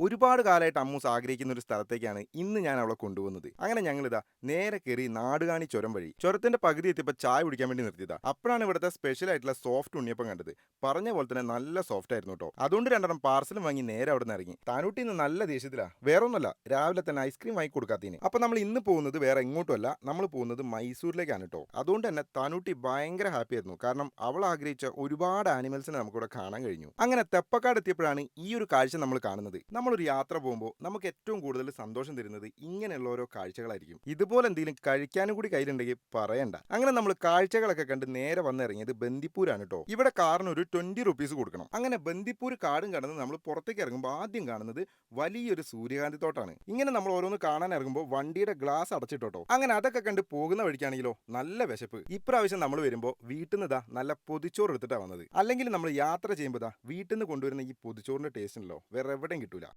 ഒരുപാട് കാലമായിട്ട് അമ്മൂസ് ആഗ്രഹിക്കുന്ന ഒരു സ്ഥലത്തേക്കാണ് ഇന്ന് ഞാൻ അവളെ കൊണ്ടുപോകുന്നത്. അങ്ങനെ ഞങ്ങളിതാ നേരെ കയറി നാടുകാണി ചുരം വഴി. ചുരത്തിന്റെ പകുതി എത്തിയപ്പോൾ ചായ കുടിക്കാൻ വേണ്ടി നിർത്തിയതാ. അപ്പോഴാണ് ഇവിടുത്തെ സ്പെഷ്യൽ ആയിട്ടുള്ള സോഫ്റ്റ് ഉണ്ണിയപ്പം കണ്ടത്. പറഞ്ഞ പോലെ തന്നെ നല്ല സോഫ്റ്റ് ആയിരുന്നു കേട്ടോ. അതുകൊണ്ട് രണ്ടെണ്ണം പാർസലും വാങ്ങി നേരെ അവിടെ നിന്ന് ഇറങ്ങി. താനൂട്ടി ഇന്ന് നല്ല ദേഷ്യത്തിലാ. വേറെ ഒന്നുമല്ല, രാവിലെ തന്നെ ഐസ്ക്രീം വാങ്ങി കൊടുക്കാത്തതിന്. അപ്പൊ നമ്മൾ ഇന്ന് പോകുന്നത് വേറെ എങ്ങോട്ടുമല്ല, നമ്മൾ പോകുന്നത് മൈസൂരിലേക്കാണ് കേട്ടോ. അതുകൊണ്ട് തന്നെ താനൂട്ടി ഭയങ്കര ഹാപ്പി ആയിരുന്നു. കാരണം അവൾ ആഗ്രഹിച്ച ഒരുപാട് ആനിമൽസിനെ നമുക്കിവിടെ കാണാൻ കഴിഞ്ഞു. അങ്ങനെ തെപ്പക്കാട് എത്തിയപ്പോഴാണ് ഈ ഒരു കാഴ്ച നമ്മൾ കാണുന്നത്. നമ്മളൊരു യാത്ര പോകുമ്പോൾ നമുക്ക് ഏറ്റവും കൂടുതൽ സന്തോഷം തരുന്നത് ഇങ്ങനെയുള്ള ഓരോ കാഴ്ചകളായിരിക്കും. ഇതുപോലെ എന്തെങ്കിലും കഴിക്കാനും കൂടി കയ്യിലുണ്ടെങ്കിൽ പറയണ്ട. അങ്ങനെ നമ്മൾ കാഴ്ചകളൊക്കെ കണ്ട് നേരെ വന്നിറങ്ങിയത് ബന്ദിപ്പൂരാണ് കേട്ടോ. ഇവിടെ കാറിന് ഒരു 20 റുപ്പീസ് കൊടുക്കണം. അങ്ങനെ ബന്ദിപ്പൂർ കാടും കടന്ന് നമ്മൾ പുറത്തേക്ക് ഇറങ്ങുമ്പോൾ ആദ്യം കാണുന്നത് വലിയൊരു സൂര്യകാന്തി തോട്ടാണ്. ഇങ്ങനെ നമ്മൾ ഓരോന്ന് കാണാൻ ഇറങ്ങുമ്പോൾ വണ്ടിയുടെ ഗ്ലാസ് അടച്ചിട്ടോ. അങ്ങനെ അതൊക്കെ കണ്ട് പോകുന്ന വഴിക്കാണെങ്കിലോ നല്ല വിശപ്പ്. ഇപ്രാവശ്യം നമ്മൾ വരുമ്പോൾ വീട്ടിൽ നിന്ന് നല്ല പൊതിച്ചോറ് എടുത്തിട്ടാണ് വന്നത്. അല്ലെങ്കിൽ നമ്മൾ യാത്ര ചെയ്യുമ്പോൾ വീട്ടിൽ നിന്ന് കൊണ്ടുവരുന്ന ഈ പൊതിച്ചോറിന്റെ ടേസ്റ്റ് ഉണ്ടല്ലോ വേറെ എവിടെയും കിട്ടൂല.